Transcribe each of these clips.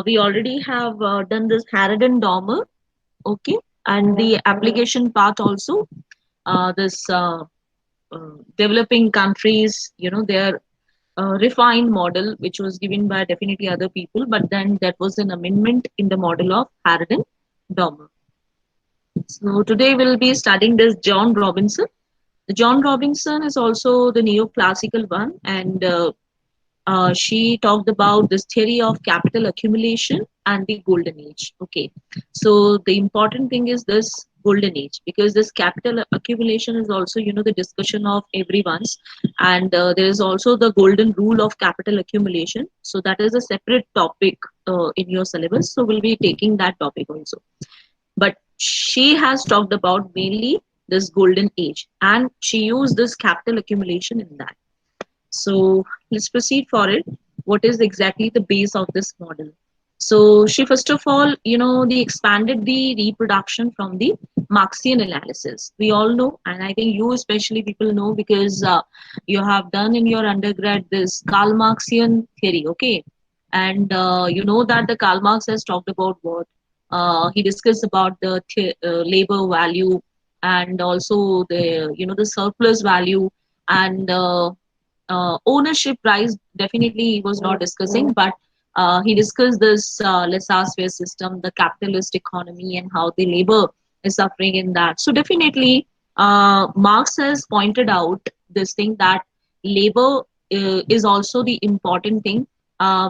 We already have done this Harrod and Dormer, okay, and the application part also. This developing countries, their refined model, which was given by definitely other people, but then that was an amendment in the model of Harrod and Dormer. So today we'll be studying this John Robinson. The John Robinson is also the neoclassical one, and she talked about this theory of capital accumulation and the golden age. Okay, so the important thing is this golden age, because this capital accumulation is also the discussion of everyone's, and there is also the golden rule of capital accumulation. So that is a separate topic in your syllabus. So we'll be taking that topic also. But she has talked about mainly this golden age, and she used this capital accumulation in that. So let's proceed for it. What is exactly the base of this model? So she first of all, they expanded the reproduction from the Marxian analysis. We all know, and I think you especially people know, because you have done in your undergrad this Karl Marxian theory, okay? And you know that the Karl Marx has talked about what he discussed about the labor value, and also the the surplus value, and ownership price. Definitely he was not discussing, but he discussed this laissez-faire system, the capitalist economy, and how the labor is suffering in that. So definitely Marx has pointed out this thing, that labor is also the important thing,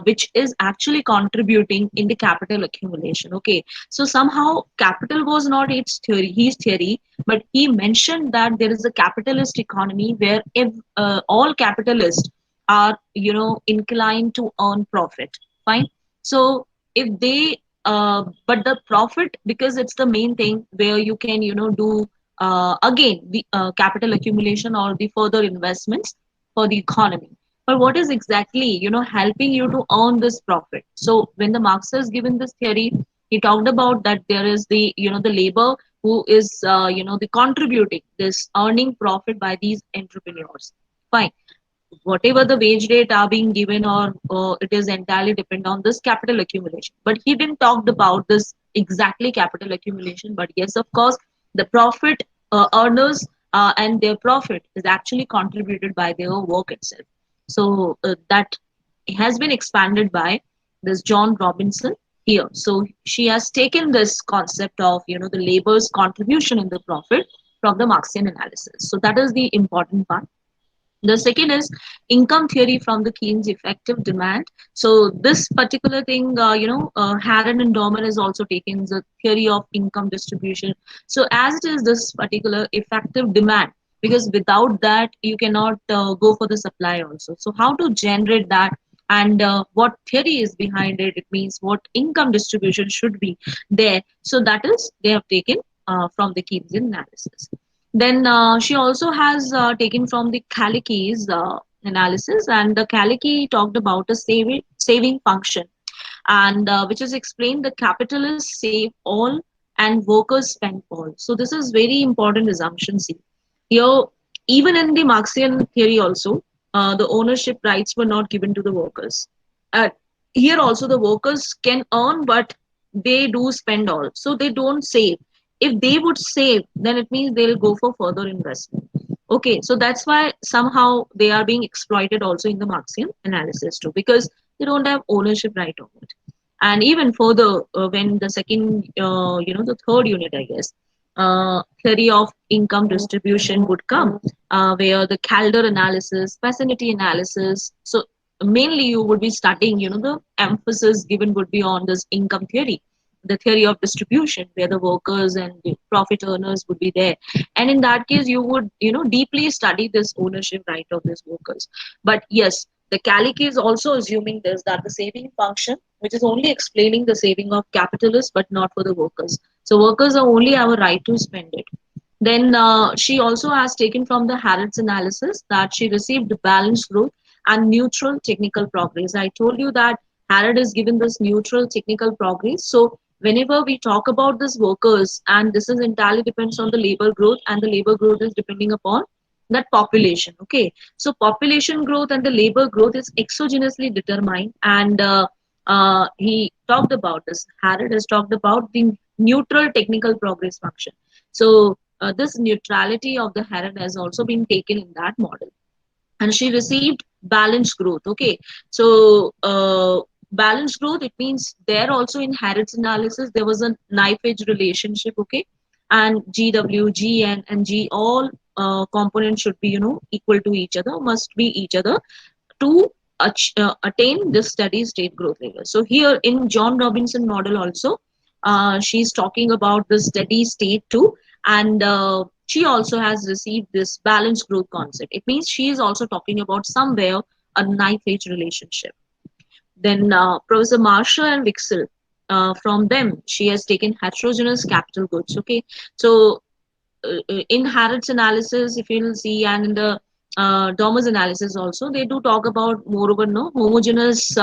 which is actually contributing in the capital accumulation. Okay, so somehow capital was not his theory, but he mentioned that there is a capitalist economy where if all capitalists are inclined to earn profit, fine. So if they but the profit, because it's the main thing where you can do again the capital accumulation or the further investments for the economy. But what is exactly helping you to earn this profit? So when the Marx has given this theory, he talked about that there is the the labor who is the contributing this earning profit by these entrepreneurs, fine. Whatever the wage rate are being given, or it is entirely depend on this capital accumulation. But he didn't talk about this exactly capital accumulation, but yes, of course, the profit earners and their profit is actually contributed by their work itself. So that has been expanded by this John Robinson here. So she has taken this concept of the labor's contribution in the profit from the Marxian analysis. So that is the important part. The second is income theory from the Keynes effective demand. So this particular thing, Harron and Dorman is also taking the theory of income distribution. So as it is this particular effective demand, because without that you cannot go for the supply also. So how to generate that, and what theory is behind it? It means what income distribution should be there. So that is they have taken from the Keynesian analysis. Then she also has taken from the Kalicki's analysis, and the Kalicki talked about a saving function, and which is explained the capitalists save all and workers spend all. So this is very important assumption. See, here even in the Marxian theory also, the ownership rights were not given to the workers. Uh, Here also the workers can earn, but they do spend all, so they don't save. If they would save, then it means they'll go for further investment. Okay, so that's why somehow they are being exploited also in the Marxian analysis too, because they don't have ownership right of it. And even further, when the second, the third unit, I guess, theory of income distribution would come, where the Calder analysis, vicinity analysis. So mainly you would be studying, the emphasis given would be on this income theory, the theory of distribution, where the workers and the profit earners would be there. And in that case, you would, deeply study this ownership right of these workers. But yes, the Kalicki is also assuming this, that the saving function, which is only explaining the saving of capitalists, but not for the workers. So workers are only have a right to spend it. Then she also has taken from the Harrod's analysis that she received balanced growth and neutral technical progress. I told you that Harrod is given this neutral technical progress. So whenever we talk about these workers, and this is entirely depends on the labor growth, and the labor growth is depending upon that population. Okay, so population growth and the labor growth is exogenously determined, and he talked about this. Harrod has talked about the neutral technical progress function. So this neutrality of the Harrod has also been taken in that model, and she received balanced growth. Okay, so balanced growth, it means there also in Harrod's analysis there was a knife edge relationship. Okay, and GW, GN, and G, all components should be, equal to each other, must be each other to attain this steady state growth level. So here in John Robinson model also, she's talking about the steady state too, and she also has received this balanced growth concept. It means she is also talking about somewhere a knife edge relationship. Then Professor Marshall and Wixel, from them she has taken heterogeneous capital goods. Okay, so in Harrod's analysis, if you'll see, and in the Dormer's analysis also, they do talk about moreover no homogeneous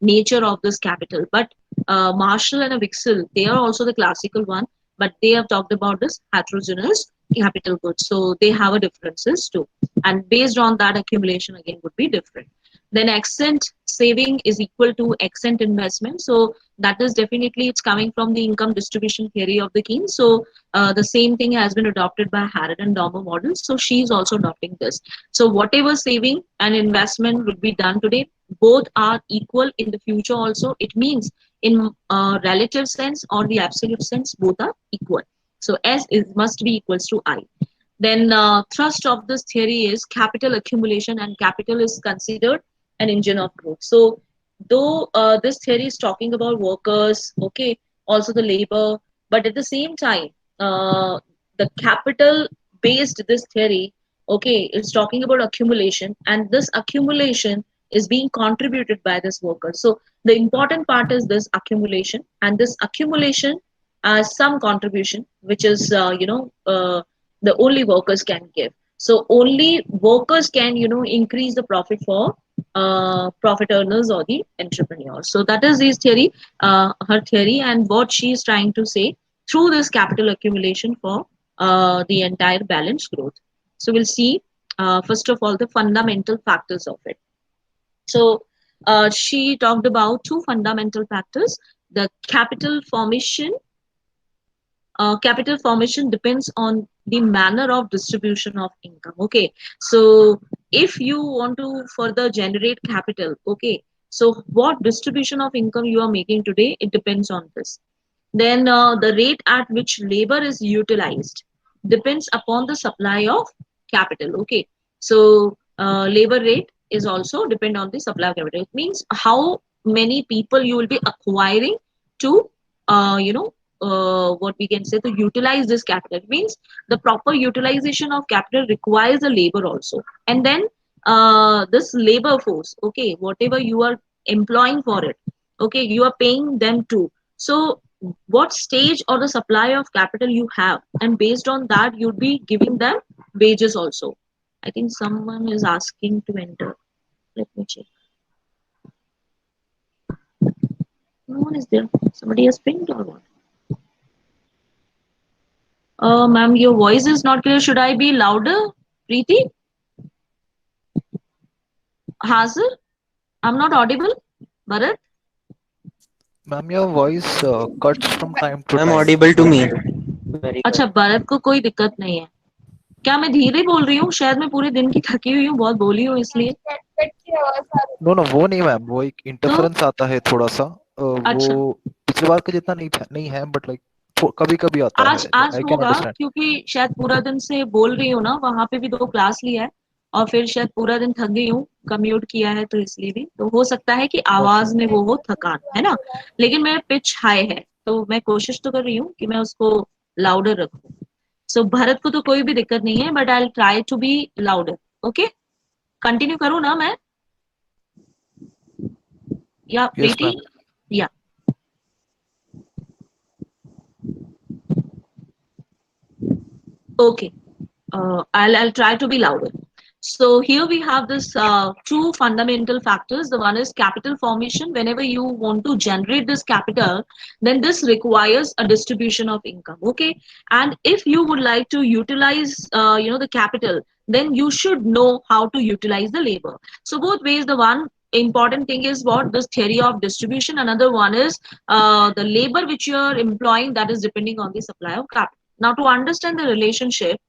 nature of this capital. But Marshall and Wixel, they are also the classical one, but they have talked about this heterogeneous capital goods. So they have a differences too, and based on that, accumulation again would be different. Then accent saving is equal to accent investment. So that is definitely, it's coming from the income distribution theory of the Keynes. So the same thing has been adopted by Harrod and Dormer models. So she is also adopting this. So whatever saving and investment would be done today, both are equal in the future also. It means in relative sense or the absolute sense, both are equal. So S is must be equals to I. Then thrust of this theory is capital accumulation, and capital is considered an engine of growth. So though this theory is talking about workers, okay, also the labor, but at the same time, the capital based this theory, okay, is talking about accumulation, and this accumulation is being contributed by this worker. So the important part is this accumulation, and this accumulation as some contribution, which is the only workers can give. So only workers can increase the profit for profit earners or the entrepreneurs. So that is his theory, her theory, and what she is trying to say through this capital accumulation for the entire balance growth. So we'll see first of all the fundamental factors of it. So she talked about two fundamental factors: the capital formation depends on the manner of distribution of income. Okay, so if you want to further generate capital, okay, so what distribution of income you are making today, it depends on this. Then the rate at which labor is utilized depends upon the supply of capital. Okay, so labor rate is also depend on the supply of capital. It means how many people you will be acquiring to what we can say to utilize this capital. It means the proper utilization of capital requires a labor also, and then this labor force, okay, whatever you are employing for it, okay, you are paying them too. So what stage or the supply of capital you have, and based on that you'd be giving them wages also. I think someone is asking to enter. Let me check. No one is there. Somebody has pinged or what? Ma'am, your voice is not clear. Should I be louder? Preeti? Hazir? I'm not audible. Bharat? Ma'am, your voice cuts from time to I'm time. audible to me. Very अच्छा, well. Bharat को कोई दिक्कत नहीं है? क्या मैं धीरे बोल रही हूँ? शायद मैं पूरे दिन की थकी हुई हूँ, बहुत बोली हूँ इसलिए। नो नो, वो नहीं मैम, वो एक तो इंटरफेरेंस आता है थोड़ा सा। वो अच्छा, पिछली बार के जितना नहीं है, बट लाइक कभी कभी आता आज है, तो आज आई कैन होगा अंडरस्टैंड। क्योंकि शायद पूरा दिन से बोल रही हूँ ना, वहां पे भी 2 क्लास लिया है और फिर शायद पूरा दिन थक गई हूँ, कम्यूट किया है, तो इसलिए भी तो हो सकता है कि ओके। आवाज में वो हो थकान, है ना। लेकिन मेरा पिच हाई है, तो मैं कोशिश तो कर रही हूँ कि मैं उसको लाउडर रखूँ। सो भरत को तो कोई भी दिक्कत नहीं है, but I try to be louder. Okay, continue करूँ ना मैं, या यस प्रीति? मैम। या okay, I'll try to be louder. So here we have this two fundamental factors. The one is capital formation. Whenever you want to generate this capital, then this requires a distribution of income. Okay, and if you would like to utilize, the capital, then you should know how to utilize the labor. So both ways, the one important thing is what this theory of distribution. Another one is the labor which you are employing, that is depending on the supply of capital. Now, to understand the relationship,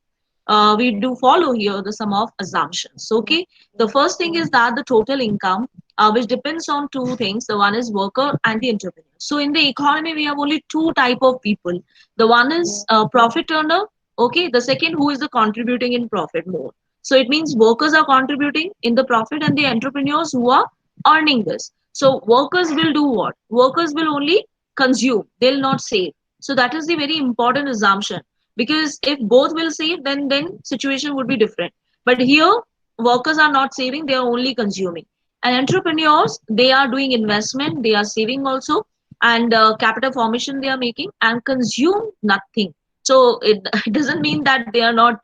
we do follow here the sum of assumptions. Okay, the first thing is that the total income, which depends on two things. The one is worker and the entrepreneur. So in the economy, we have only two type of people. The one is profit earner. Okay, the second who is the contributing in profit more. So it means workers are contributing in the profit and the entrepreneurs who are earning this. So workers will do what? Workers will only consume. They'll not save. So that is the very important assumption, because if both will save, then situation would be different. But here workers are not saving, they are only consuming. And entrepreneurs, they are doing investment, they are saving also, and capital formation they are making, and consume nothing. So it doesn't mean that they are not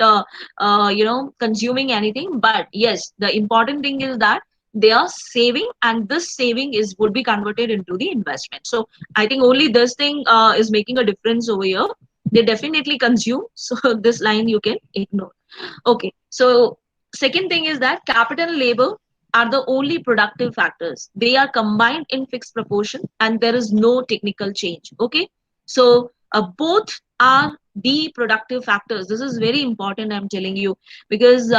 consuming anything, but yes, the important thing is that they are saving, and this saving is would be converted into the investment. So I think only this thing is making a difference over here. They definitely consume, so this line you can ignore. Okay, so second thing is that capital and labor are the only productive factors. They are combined in fixed proportion and there is no technical change. Okay, so both are the productive factors. This is very important, I'm telling you, because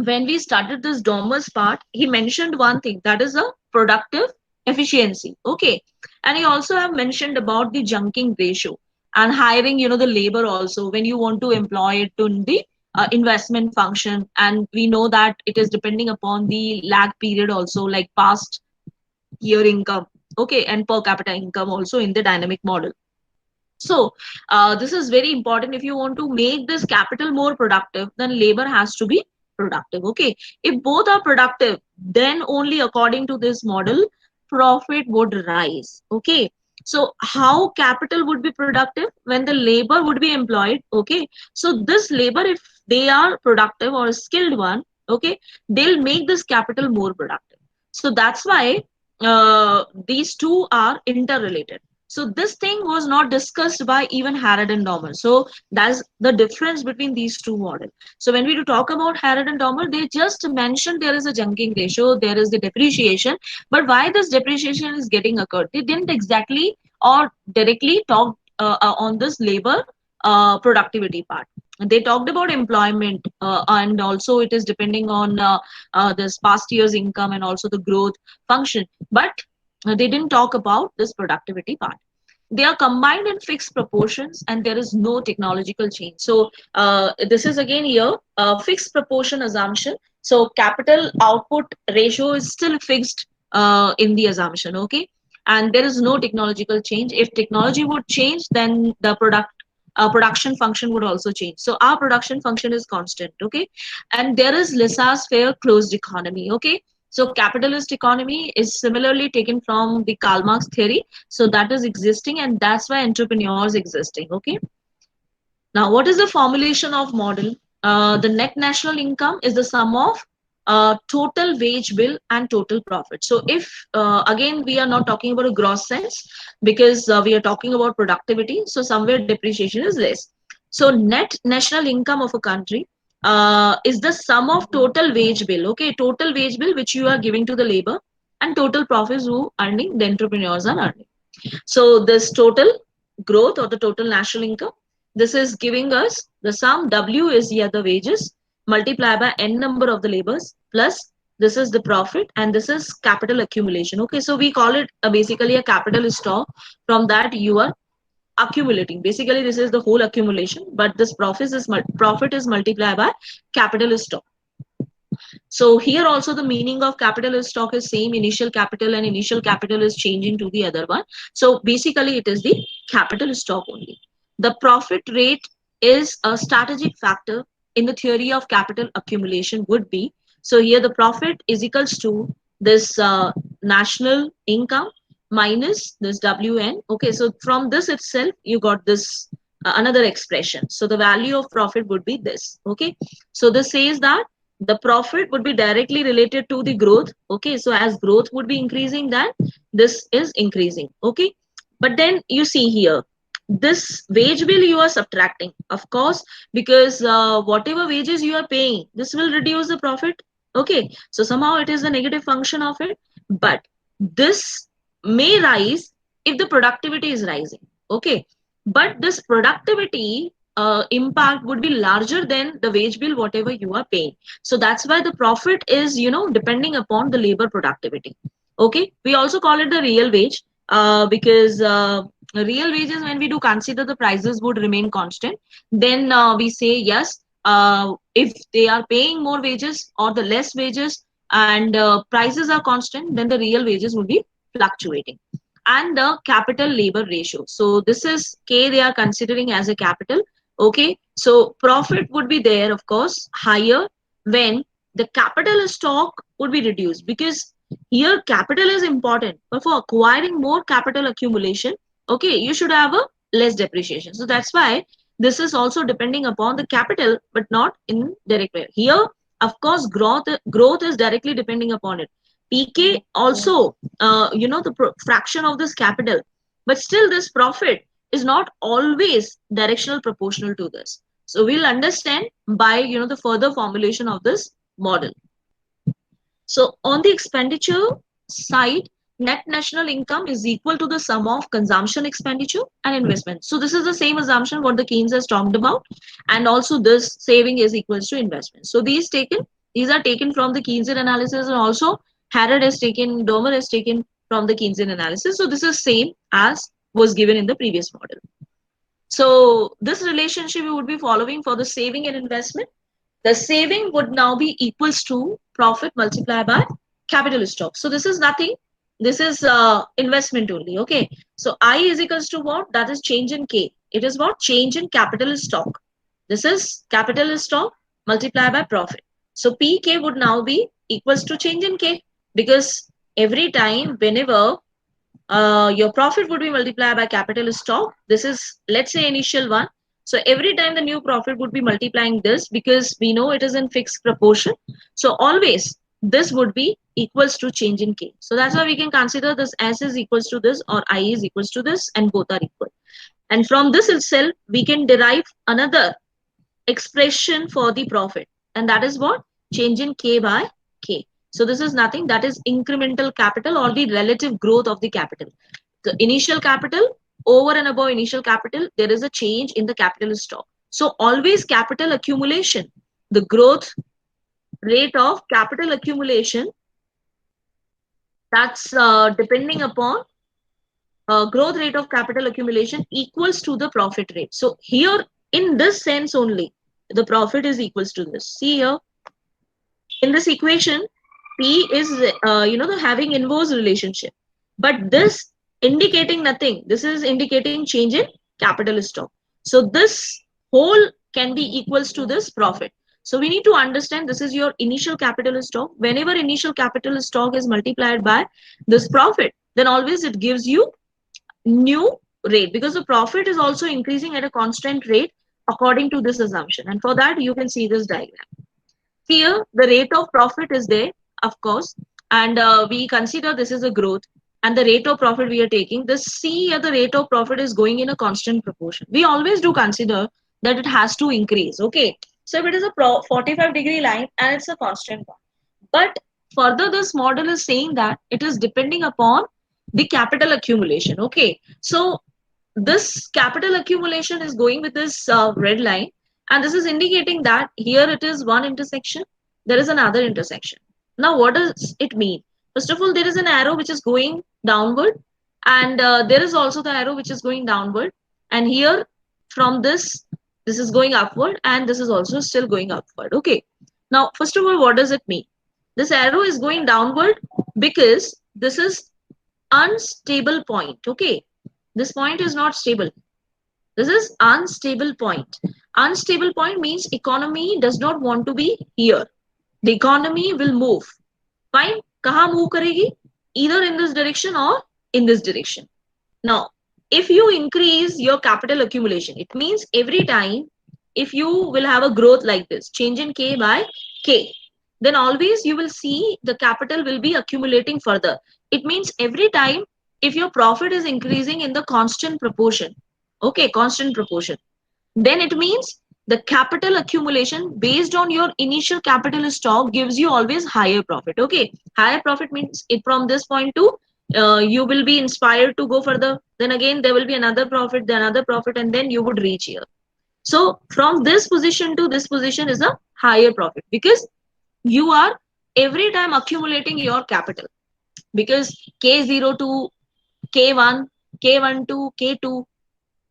when we started this Dormer's part, he mentioned one thing, that is a productive efficiency. Okay, and he also have mentioned about the junking ratio and hiring, the labor also when you want to employ it in the investment function. And we know that it is depending upon the lag period also, like past year income. Okay, and per capita income also in the dynamic model. So this is very important. If you want to make this capital more productive, then labor has to be productive. Okay, if both are productive, then only according to this model, profit would rise. Okay, so how capital would be productive? When the labor would be employed. Okay, so this labor, if they are productive or a skilled one, okay, they'll make this capital more productive. So that's why these two are interrelated. So this thing was not discussed by even Harrod and Dormer. So that's the difference between these two models. So when we do talk about Harrod and Dormer, they just mentioned there is a junking ratio, there is the depreciation, but why this depreciation is getting occurred? They didn't exactly or directly talk on this labor productivity part. They talked about employment, and also it is depending on this past year's income and also the growth function, but they didn't talk about this productivity part. They are combined in fixed proportions and there is no technological change. So this is again here a fixed proportion assumption. So capital output ratio is still fixed in the assumption. Okay, and there is no technological change. If technology would change, then the production function would also change. So our production function is constant. Okay, and there is laissez-faire closed economy. Okay, so capitalist economy is similarly taken from the Karl Marx theory. So that is existing, and that's why entrepreneurs existing. Okay, now what is the formulation of model? The net national income is the sum of total wage bill and total profit. So if again we are not talking about a gross sense, because we are talking about productivity, so somewhere depreciation is less. So net national income of a country is the sum of total wage bill. Okay, total wage bill which you are giving to the labor, and total profits who earning, the entrepreneurs are earning. So this total growth or the total national income, this is giving us the sum. W is here the wages multiplied by n number of the labors, plus this is the profit, and this is capital accumulation. Okay, so we call it basically a capital stock. From that you are accumulating. Basically, this is the whole accumulation, but this profit is multiplied by capital stock. So here also the meaning of capital stock is same, initial capital, and initial capital is changing to the other one. So basically it is the capital stock only. The profit rate is a strategic factor in the theory of capital accumulation would be. So here the profit is equals to this national income minus this WN. Okay, so from this itself you got this another expression. So the value of profit would be this. Okay, so this says that the profit would be directly related to the growth. Okay, so as growth would be increasing, then this is increasing. Okay, but then you see here this wage bill you are subtracting, of course, because whatever wages you are paying, this will reduce the profit. Okay, so somehow it is the negative function of it, but this may rise if the productivity is rising. Okay, but this productivity impact would be larger than the wage bill whatever you are paying. So that's why the profit is, depending upon the labor productivity. Okay, we also call it the real wage, because real wages, when we do consider the prices would remain constant, then we say yes, if they are paying more wages or the less wages, and prices are constant, then the real wages will be fluctuating. And the capital labor ratio, so this is K they are considering as a capital. Okay, so profit would be there, of course, higher when the capital stock would be reduced, because here capital is important, but for acquiring more capital accumulation, okay, you should have a less depreciation. So that's why this is also depending upon the capital, but not in direct way. Here, of course, growth is directly depending upon it. PK also, the fraction of this capital, but still this profit is not always directional proportional to this. So we'll understand by the further formulation of this model. So on the expenditure side, net national income is equal to the sum of consumption expenditure and investment. So this is the same assumption what the Keynes has talked about, and also this saving is equals to investment. So these are taken from the Keynesian analysis, and also Harrod has taken, Domer has taken from the Keynesian analysis. So this is same as was given in the previous model. So this relationship we would be following for the saving and investment. The saving would now be equals to profit multiplied by capital stock. So this is nothing. This is investment only. Okay. So I is equals to what? That is change in K. It is what? Change in capital stock. This is capital stock multiplied by profit. So PK would now be equals to change in K, because every time whenever your profit would be multiplied by capital stock. This is, let's say, initial one. So every time the new profit would be multiplying this, because we know it is in fixed proportion. So always this would be equals to change in K. So that's why we can consider this S is equals to this or I is equals to this, and both are equal. And from this itself, we can derive another expression for the profit. And that is what? Change in K by K. So this is nothing, that is incremental capital or the relative growth of the capital. The initial capital, over and above initial capital, there is a change in the capital stock. So always capital accumulation, the growth rate of capital accumulation, that's depending upon growth rate of capital accumulation equals to the profit rate. So here, in this sense only, the profit is equals to this. See here, in this equation, P is, the having inverse relationship. But this indicating nothing. This is indicating change in capital stock. So this whole can be equals to this profit. So we need to understand this is your initial capital stock. Whenever initial capital stock is multiplied by this profit, then always it gives you new rate, because the profit is also increasing at a constant rate according to this assumption. And for that, you can see this diagram. Here, the rate of profit is there, of course, and we consider this is a growth, and the rate of profit we are taking, this C here, the rate of profit is going in a constant proportion. We always do consider that it has to increase. Okay, so if it is a 45-degree line and it's a constant one, but further this model is saying that it is depending upon the capital accumulation. Okay, so this capital accumulation is going with this red line, and this is indicating that here it is one intersection, there is another intersection. Now what does it mean? First of all, there is an arrow which is going downward, and there is also the arrow which is going downward, and here from this is going upward, and this is also still going upward. Okay, now first of all, what does it mean? This arrow is going downward because this is unstable point. Okay, this point is not stable. This is unstable point. Unstable point means economy does not want to be here. The economy will move. Fine. Kaha move karegi? Either in this direction or in this direction. Now, if you increase your capital accumulation, it means every time if you will have a growth like this, change in K by K, then always you will see the capital will be accumulating further. It means every time if your profit is increasing in the constant proportion, okay, constant proportion, then it means the capital accumulation based on your initial capital stock gives you always higher profit. Okay, higher profit means it from this point to you will be inspired to go further, then again there will be another profit, then another profit, and then you would reach here. So from this position to this position is a higher profit, because you are every time accumulating your capital, because k0 to k1, k1 to k2,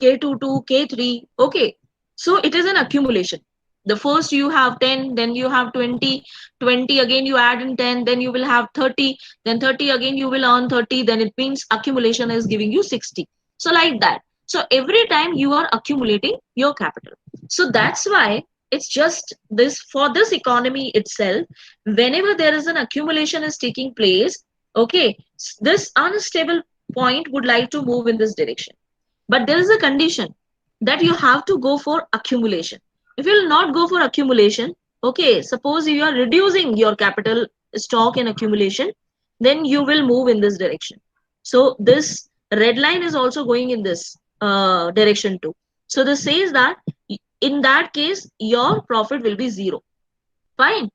K2 to K3. Okay. So it is an accumulation. The first you have 10, then you have 20, 20 again you add in 10, then you will have 30, then 30 again you will earn 30, then it means accumulation is giving you 60. So like that. So every time you are accumulating your capital. So that's why it's just this, for this economy itself, whenever there is an accumulation is taking place, okay, this unstable point would like to move in this direction, but there is a condition that you have to go for accumulation. If you will not go for accumulation, okay, suppose you are reducing your capital stock in accumulation, then you will move in this direction. So this red line is also going in this direction too. So this says that in that case, your profit will be zero. Fine.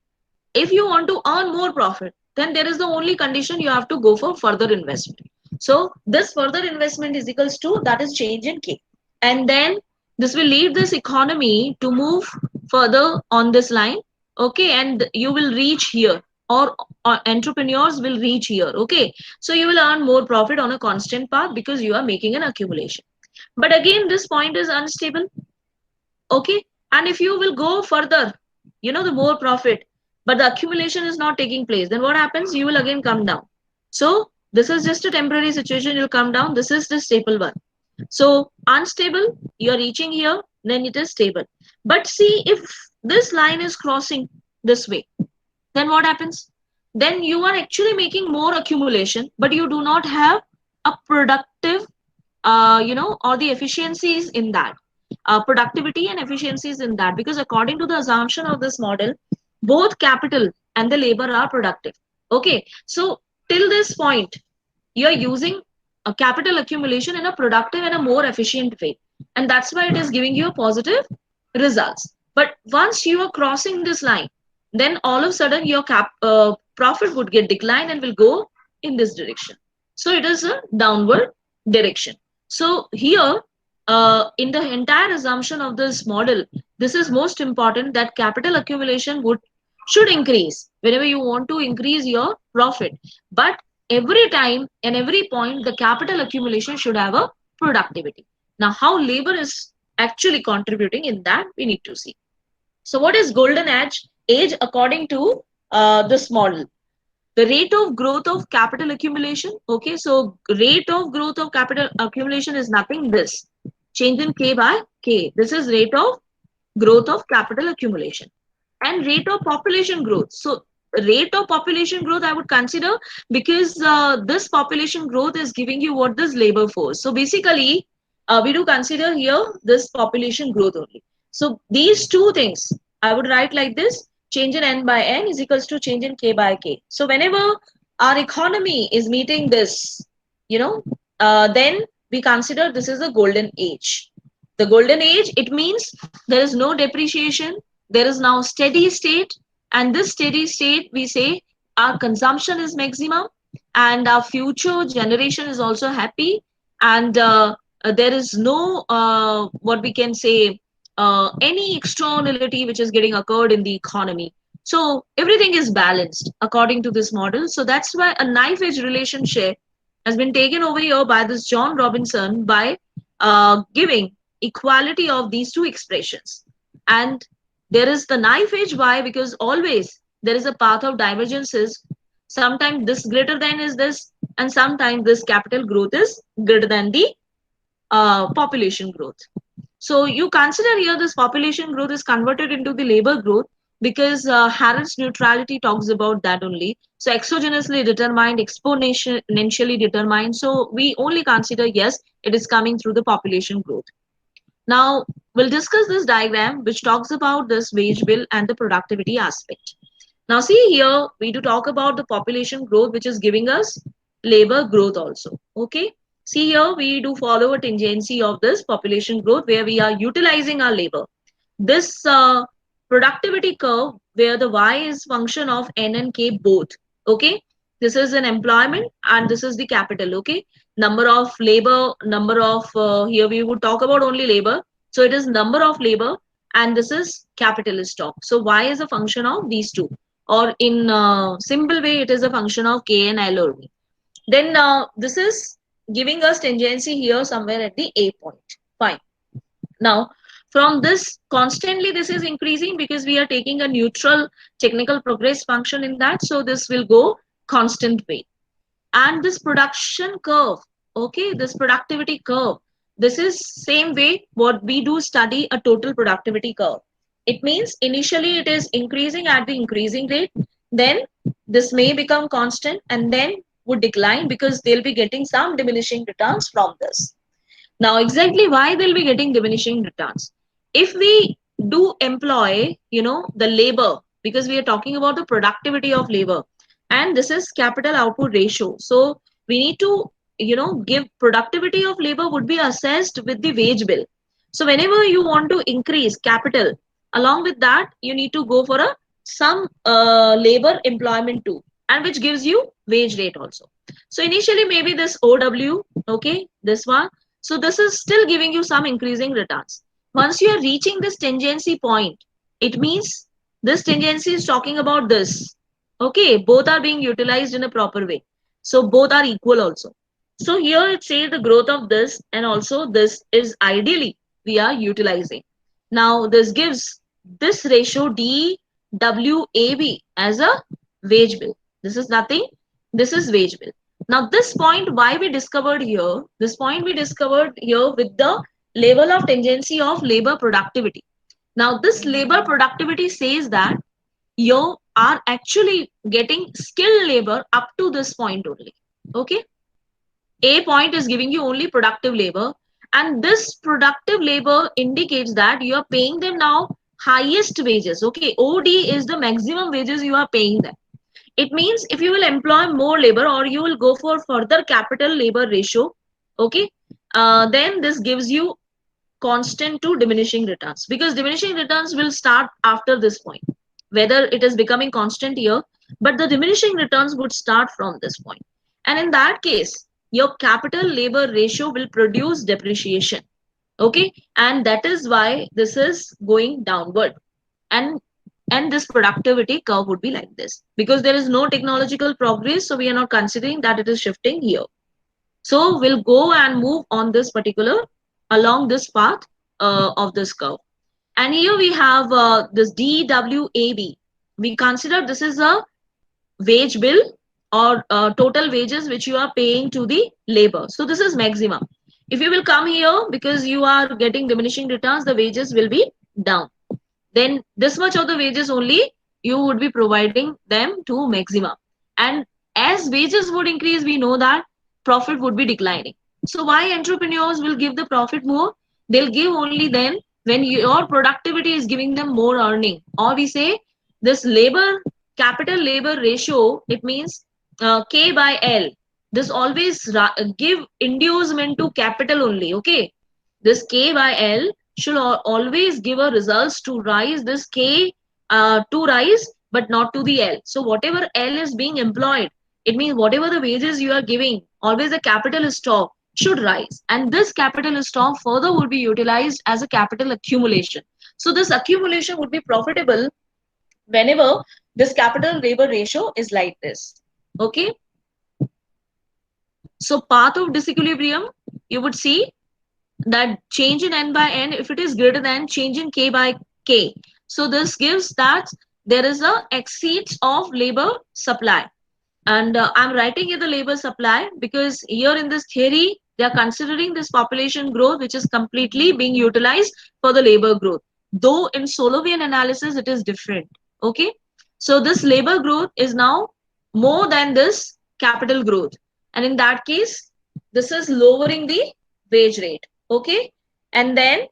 If you want to earn more profit, then there is the only condition, you have to go for further investment. So this further investment is equals to, that is change in K. And then this will lead this economy to move further on this line. Okay. And you will reach here, or entrepreneurs will reach here. Okay. So you will earn more profit on a constant path because you are making an accumulation. But again, this point is unstable. Okay. And if you will go further, the more profit, but the accumulation is not taking place, then what happens? You will again come down. So this is just a temporary situation, you'll come down. This is the stable one. So unstable, you're reaching here, then it is stable. But see, if this line is crossing this way, then what happens? Then you are actually making more accumulation, but you do not have a productive, or the efficiencies in that, productivity and efficiencies in that, because according to the assumption of this model, both capital and the labor are productive. Okay, so till this point, you are using a capital accumulation in a productive and a more efficient way, and that's why it is giving you a positive results. But once you are crossing this line, then all of a sudden your profit would get declined and will go in this direction. So it is a downward direction. So here, in the entire assumption of this model, this is most important, that capital accumulation should increase whenever you want to increase your profit. But every time and every point, the capital accumulation should have a productivity. Now, how labor is actually contributing in that, we need to see. So what is golden age according to this model? The rate of growth of capital accumulation. Okay, so rate of growth of capital accumulation is nothing this. Change in K by K. This is rate of growth of capital accumulation. And rate of population growth. So rate of population growth I would consider, because this population growth is giving you what, this labor force. So basically, we do consider here this population growth only. So these two things I would write like this: change in n by n is equals to change in k by k. So whenever our economy is meeting this, then we consider this is a golden age. The golden age, it means there is no depreciation, there is now steady state, and this steady state, we say our consumption is maximum, and our future generation is also happy, and there is no, what we can say, any externality which is getting occurred in the economy. So everything is balanced according to this model. So that's why a knife edge relationship has been taken over here by this John Robinson, by giving equality of these two expressions. And there is the knife edge. Why? Because always there is a path of divergences. Sometimes this greater than is this, and sometimes this capital growth is greater than the population growth. So you consider here this population growth is converted into the labor growth, because Harrod's neutrality talks about that only. So exogenously determined, exponentially determined. So we only consider, yes, it is coming through the population growth. Now we'll discuss this diagram which talks about this wage bill and the productivity aspect. Now see here, we do talk about the population growth which is giving us labor growth also. Okay. See here, we do follow a tangency of this population growth where we are utilizing our labor. this productivity curve where the y is function of n and k both. Okay, this is an employment and this is the capital. Okay, number of labor, number of here we would talk about only labor, so it is number of labor, and this is capital stock. So y is a function of these two, or in simple way it is a function of k and l only. Then this is giving us tangency here somewhere at the a point. Fine. Now, from this, constantly this is increasing because we are taking a neutral technical progress function in that. So this will go constant way. And this production curve, okay, this productivity curve, this is same way what we do study a total productivity curve. It means initially it is increasing at the increasing rate, then this may become constant and then would decline because they'll be getting some diminishing returns from this. Now, exactly why they'll be getting diminishing returns? If we do employ, the labor, because we are talking about the productivity of labor, and this is capital output ratio. So we need to, give productivity of labor would be assessed with the wage bill. So whenever you want to increase capital, along with that, you need to go for a some labor employment too, and which gives you wage rate also. So initially maybe this OW, okay, this one, so this is still giving you some increasing returns. Once you are reaching this tangency point, it means this tangency is talking about this. Okay, both are being utilized in a proper way. So both are equal also. So here it says the growth of this and also this is ideally we are utilizing. Now this gives this ratio DWAB as a wage bill. This is nothing. This is wage bill. Now this point why we discovered here, this point we discovered here with the level of tangency of labor productivity. Now this labor productivity says that you are actually getting skilled labor up to this point only. Okay, a point is giving you only productive labor, and this productive labor indicates that you are paying them now highest wages. Okay, OD is the maximum wages you are paying them. It means if you will employ more labor or you will go for further capital labor ratio, okay, then this gives you constant to diminishing returns, because diminishing returns will start after this point, whether it is becoming constant here, but the diminishing returns would start from this point. And in that case, your capital labor ratio will produce depreciation. Okay, and that is why this is going downward. And and this productivity curve would be like this because there is no technological progress, so we are not considering that it is shifting here. So we'll go and move on this particular along this path of this curve. And here we have this DWAB. We consider this is a wage bill or total wages which you are paying to the labor. So this is maximum. If you will come here, because you are getting diminishing returns, the wages will be down. Then this much of the wages only you would be providing them to maximum. And as wages would increase, we know that profit would be declining. So why entrepreneurs will give the profit more? They'll give only then when your productivity is giving them more earning. Or we say this labor capital labor ratio, it means K by L. This always give inducement to capital only. Okay, this K by L should always give a results to rise this K to rise, but not to the L. So whatever L is being employed, it means whatever the wages you are giving, always the capital stock should rise. And this capital stock further would be utilized as a capital accumulation. So this accumulation would be profitable whenever this capital labor ratio is like this. Okay. So path of disequilibrium, you would see that change in n by n, if it is greater than change in k by k, so this gives that there is a exceeds of labor supply. And I'm writing here the labor supply because here in this theory they are considering this population growth which is completely being utilized for the labor growth, though in Solovian analysis it is different. Okay, so this labor growth is now more than this capital growth, and in that case this is lowering the wage rate. Okay, and then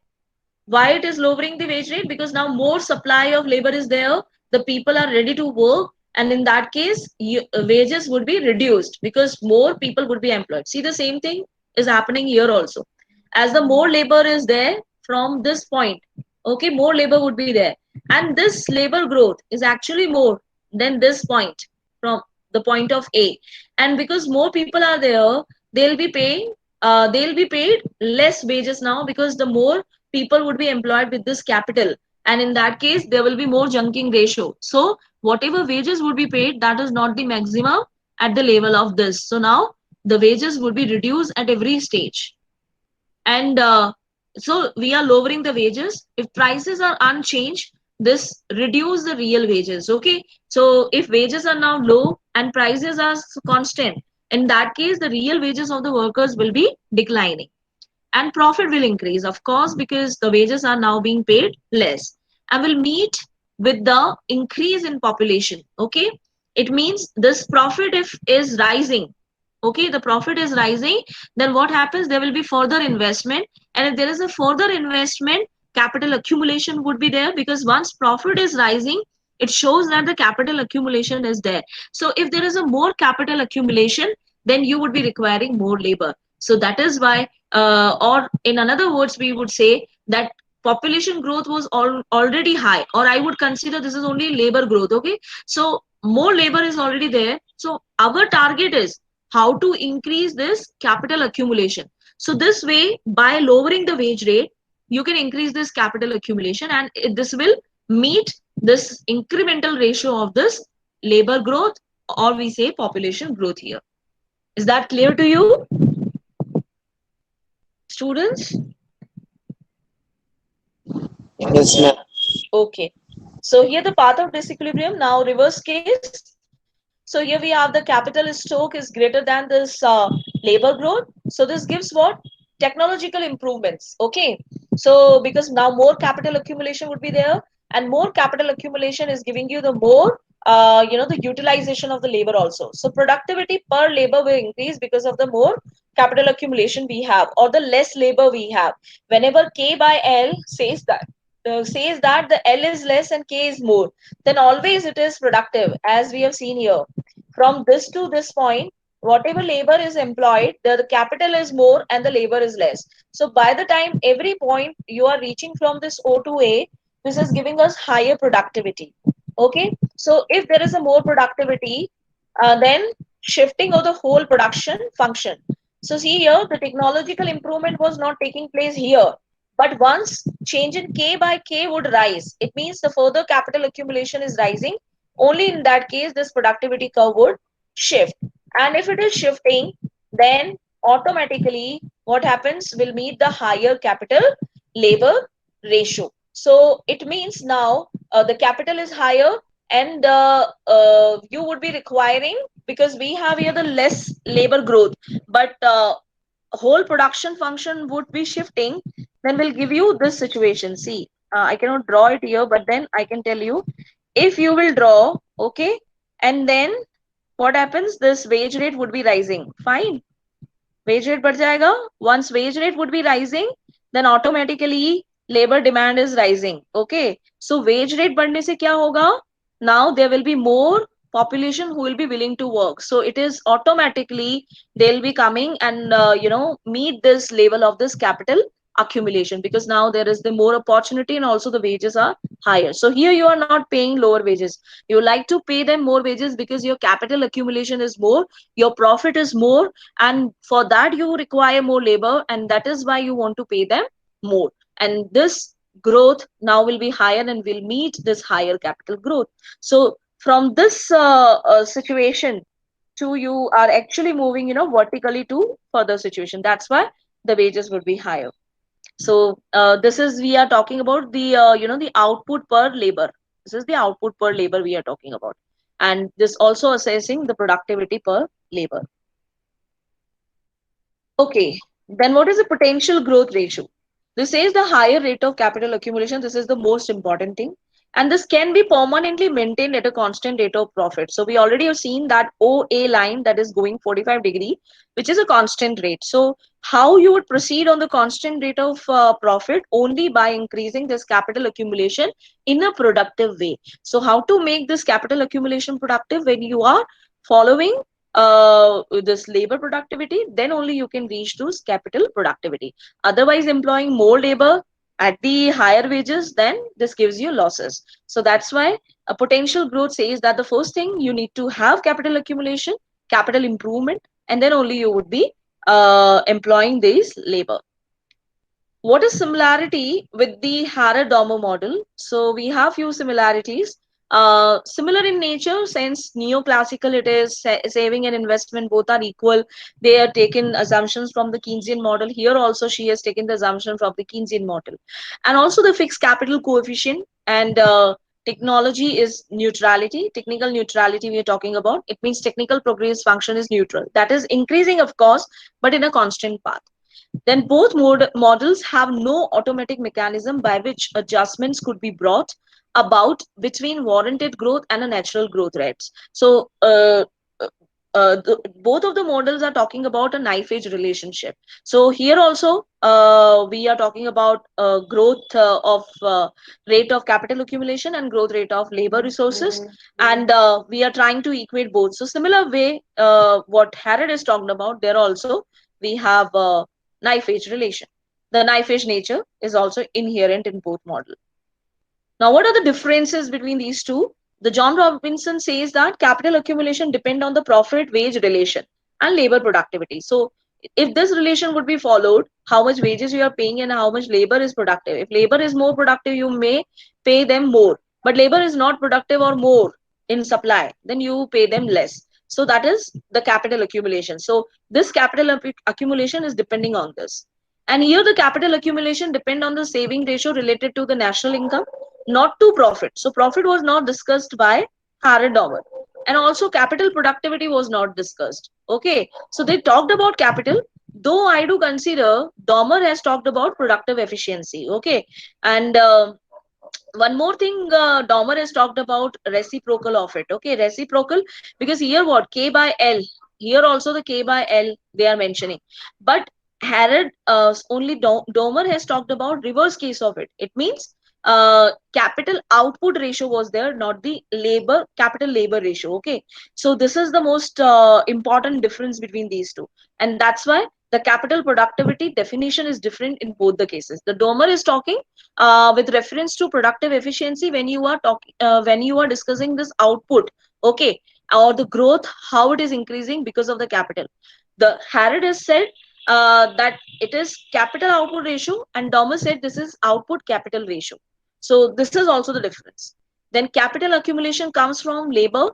why it is lowering the wage rate? Because now more supply of labor is there, the people are ready to work, and in that case wages would be reduced because more people would be employed. See, the same thing is happening here also. As the more labor is there from this point, Okay, more labor would be there, and this labor growth is actually more than this point from the point of A. And because more people are there, they'll be paying they'll be paid less wages now, because the more people would be employed with this capital, and in that case there will be more junking ratio. So whatever wages would be paid, that is not the maximum at the level of this. So now the wages would be reduced at every stage. And so we are lowering the wages. If prices are unchanged, this reduce the real wages. Okay, so if wages are now low and prices are constant, in that case the real wages of the workers will be declining, and profit will increase, of course, because the wages are now being paid less, and will meet with the increase in population. Okay, it means this profit if is rising, okay, the profit is rising, then what happens, there will be further investment. And if there is a further investment, capital accumulation would be there, because once profit is rising, it shows that the capital accumulation is there. So if there is a more capital accumulation, then you would be requiring more labor. So that is why, or in another words, we would say that population growth was already high, or I would consider this is only labor growth. Okay, so more labor is already there, so our target is how to increase this capital accumulation. So this way, by lowering the wage rate, you can increase this capital accumulation, and this will meet this incremental ratio of this labor growth, or we say population growth here. Is that clear to you, students? Yes, ma'am. Okay. So here the path of disequilibrium, now reverse case. So here we have the capital stock is greater than this labor growth. So this gives what? Technological improvements. Okay. So because now more capital accumulation would be there, and more capital accumulation is giving you the more the utilization of the labor also. So productivity per labor will increase because of the more capital accumulation we have, or the less labor we have. Whenever K by L says that the L is less and K is more, then always it is productive, as we have seen here. From this to this point, whatever labor is employed, the capital is more and the labor is less. So by the time every point you are reaching from this O to A, this is giving us higher productivity. Okay, so if there is a more productivity, then shifting of the whole production function. So see here, the technological improvement was not taking place here, but once change in K by K would rise, it means the further capital accumulation is rising. Only in that case, this productivity curve would shift. And if it is shifting, then automatically what happens will meet the higher capital labor ratio. So it means now the capital is higher, and you would be requiring, because we have here the less labor growth, but whole production function would be shifting, then we'll give you this situation. See, I cannot draw it here, but then I can tell you, if you will draw, okay, and then what happens, this wage rate would be rising, fine, wage rate बढ़ जाएगा. Once wage rate would be rising, then automatically labor demand is rising. Okay, so wage rate बढ़ने से क्या होगा, now there will be more population who will be willing to work, so it is automatically they'll be coming and meet this level of this capital accumulation, because now there is the more opportunity and also the wages are higher. So here you are not paying lower wages, you like to pay them more wages, because your capital accumulation is more, your profit is more, and for that you require more labor, and that is why you want to pay them more. And this growth now will be higher and will meet this higher capital growth. So from this situation to, you are actually moving vertically to further situation. That's why the wages would be higher. So this is, we are talking about the the output per labor. This is the output per labor we are talking about, and this also assessing the productivity per labor. Okay, then what is the potential growth ratio? This says the higher rate of capital accumulation. This is the most important thing. And this can be permanently maintained at a constant rate of profit. So we already have seen that OA line that is going 45 degree, which is a constant rate. So how you would proceed on the constant rate of profit? Only by increasing this capital accumulation in a productive way. So how to make this capital accumulation productive? When you are following this labor productivity, then only you can reach to capital productivity. Otherwise, employing more labor, At the higher wages, then this gives you losses. So that's why a potential growth says that the first thing you need to have capital accumulation, capital improvement, and then only you would be employing these labor. What is similarity with the Harrod-Dormer model? So we have few similarities. Similar in nature, since neoclassical it is saving and investment both are equal. They are taken assumptions from the Keynesian model. Here also she has taken the assumption from the Keynesian model, and also the fixed capital coefficient and technology is neutrality. Technical neutrality we are talking about. It means technical progress function is neutral. That is increasing, of course, but in a constant path. Then both models have no automatic mechanism by which adjustments could be brought about between warranted growth and a natural growth rates. So both of the models are talking about a knife edge relationship. So here also we are talking about growth of rate of capital accumulation and growth rate of labor resources, and we are trying to equate both. So similar way, what Harrod is talking about, there also we have knife edge relation. The knife edge nature is also inherent in both models. Now, what are the differences between these two? The John Robinson says that capital accumulation depend on the profit wage relation and labor productivity. So if this relation would be followed, how much wages you are paying and how much labor is productive. If labor is more productive, you may pay them more. But labor is not productive or more in supply, then you pay them less. So that is the capital accumulation. So this capital accumulation is depending on this. And here the capital accumulation depend on the saving ratio related to the national income, not to profit. So profit was not discussed by Harrod-Dormer. And also capital productivity was not discussed. Okay, so they talked about capital, though I do consider Dormer has talked about productive efficiency. Okay, and one more thing, Dormer has talked about reciprocal of it. Okay, reciprocal, because here what K by L, here also the K by L they are mentioning, but Harrod only Dormer has talked about reverse case of it. It means capital output ratio was there, not the labor capital labor ratio. Okay, so this is the most important difference between these two, and that's why the capital productivity definition is different in both the cases. The Dormer is talking with reference to productive efficiency when you are talking when you are discussing this output, okay, or the growth, how it is increasing because of the capital. The Harrod has said that it is capital output ratio, and Dormer said this is output capital ratio. So this is also the difference. Then capital accumulation comes from labor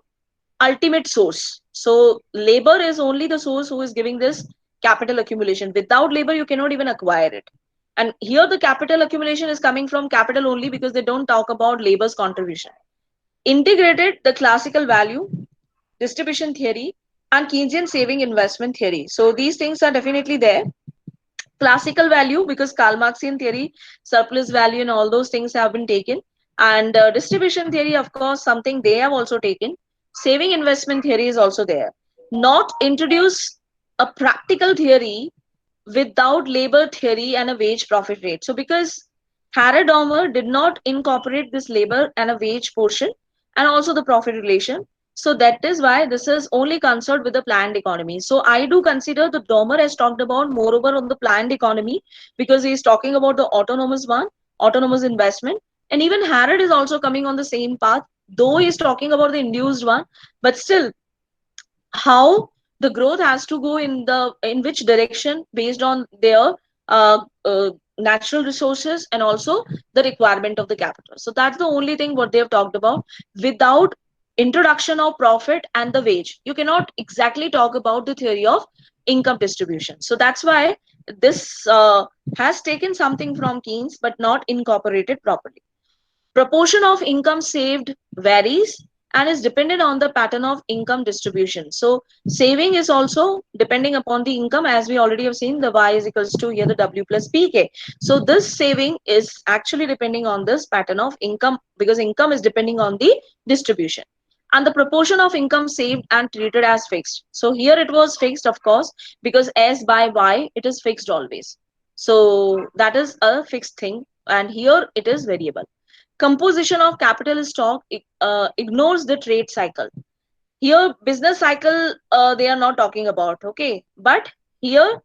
ultimate source. So labor is only the source who is giving this capital accumulation. Without labor, you cannot even acquire it. And here the capital accumulation is coming from capital only because they don't talk about labor's contribution. Integrated the classical value, distribution theory, and Keynesian saving investment theory. So these things are definitely there. Classical value, because Karl Marxian theory, surplus value, and all those things have been taken. And distribution theory, of course, something they have also taken. Saving investment theory is also there. Not introduce a practical theory without labor theory and a wage profit rate. So because Harrod-Dormer did not incorporate this labor and a wage portion and also the profit relation. So that is why this is only concerned with the planned economy. So I do consider the Dormer has talked about moreover on the planned economy because he is talking about the autonomous one, autonomous investment. And even Harrod is also coming on the same path, though he is talking about the induced one, but still how the growth has to go in which direction based on their natural resources and also the requirement of the capital. So that's the only thing what they have talked about. Without introduction of profit and the wage, you cannot exactly talk about the theory of income distribution. So that's why this has taken something from Keynes but not incorporated properly. Proportion of income saved varies and is dependent on the pattern of income distribution. So saving is also depending upon the income, as we already have seen the y is equals to here the w plus pk. So this saving is actually depending on this pattern of income because income is depending on the distribution. And the proportion of income saved and treated as fixed. So here it was fixed, of course, because s by y it is fixed always. So that is a fixed thing, and here it is variable. Composition of capital stock ignores the trade cycle. Here business cycle they are not talking about, okay, but here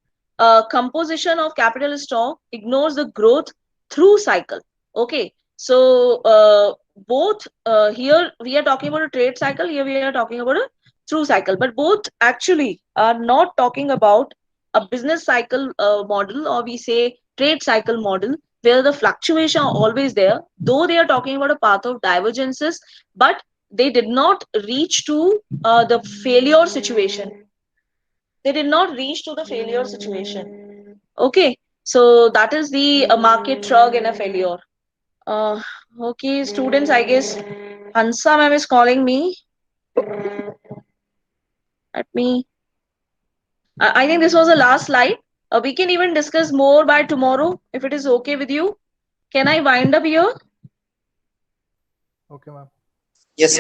composition of capital stock ignores the growth through cycle. Okay, so both here we are talking about a trade cycle, here we are talking about a through cycle, but both actually are not talking about a business cycle model, or we say trade cycle model, where the fluctuation are always there, though they are talking about a path of divergences, but they did not reach to the failure situation, they did not reach to the failure situation. Okay, so that is the market drug in a failure. uh, okay, students, I guess Hansa ma'am is calling me. Let me. I think this was the last slide. We can even discuss more by tomorrow if it is okay with you. Can I wind up here? Okay, ma'am. Yes,